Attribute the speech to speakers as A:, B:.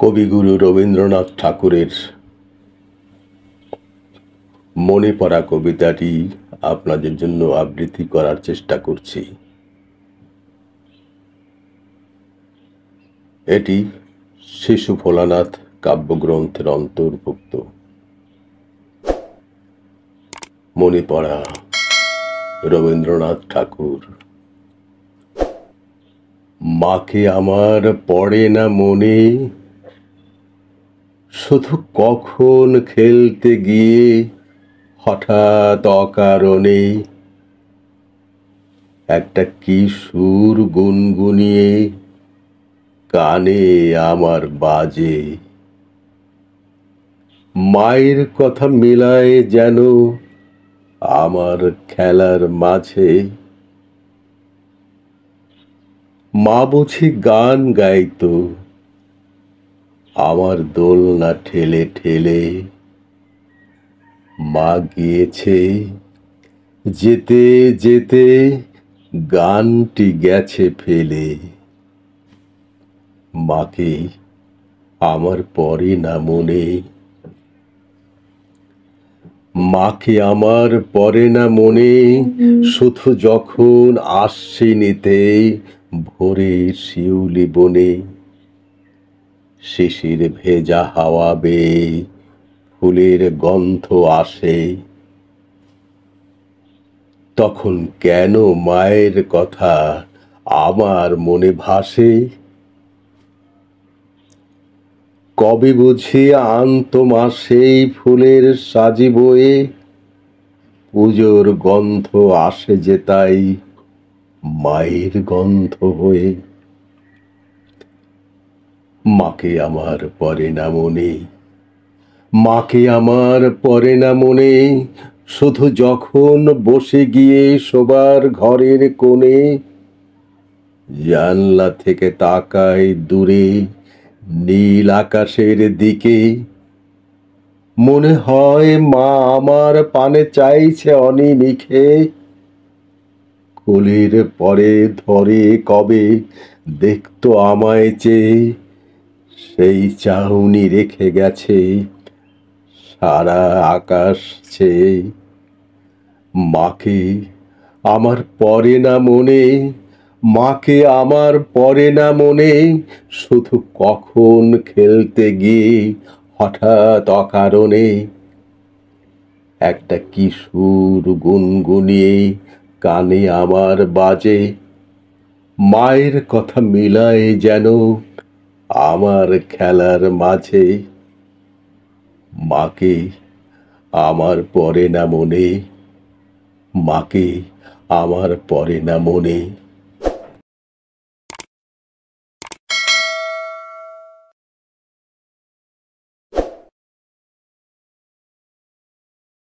A: কবিগুরু রবীন্দ্রনাথ ঠাকুরের মনে পড়া কবিতাটি আপনাদের জন্য আবৃত্তি করার চেষ্টা করছি। এটি শিশু ভোলানাথ কাব্যগ্রন্থের অন্তর্ভুক্ত। মনে পড়া রবীন্দ্রনাথ ঠাকুর। মাকে আমার পড়ে না মনে, শুধু কখন খেলতে গিয়ে হঠাৎ অকারণে একটা কি সুর গুনগুনিয়ে কানে আমার বাজে। মায়ের কথা মেলায় যেন আমার খেলার মাঝে। মা বুঝি গান গাইতো আমার দোলনা ঠেলে ঠেলে। মা গিয়েছে, যেতে যেতে গানটি গেছে ফেলে। মাকে আমার পড়ে না মনে, মাকে আমার পড়ে না মনে, শুধু যখন আসছে নিতে ভোরের শিউলি বনে। শিশির ভেজা হাওয়া বেয়ে ফুলের গন্ধ আসে, তখন কেন মায়ের কথা আমার মনে ভাসে। কবে বুঝি আনতো মা সেই ফুলের সাজি বয়ে, পুজোর গন্ধ আসে যে তাই মায়ের গন্ধ হয়ে। মাকে আমার পড়ে না মনে, মাকে আমার পড়ে না মনে, শুধু যখন বসে গিয়ে শোবার ঘরের কোণে জানলা থেকে তাকাই দূরে নীল আকাশের দিকে। মনে হয় মা আমার পানে চাইছে অনিমিষে। কোলের পরে ধরে কবে দেখতো আমায় চেয়ে, সেই চাউনি রেখে গেছে সারা আকাশ ছেয়ে। মাকে আমার পড়ে না মনে, মাকে আমার পড়ে না মনে, শুধু কখন খেলতে গিয়ে হঠাৎ অকারণে একটা কি সুর গুনগুনিয়ে কানে আমার বাজে। মায়ের কথা মিলায় যেন আমার খেলার মাঝে। মাকে আমার পড়ে না মনে, মাকে আমার পড়ে না মনে।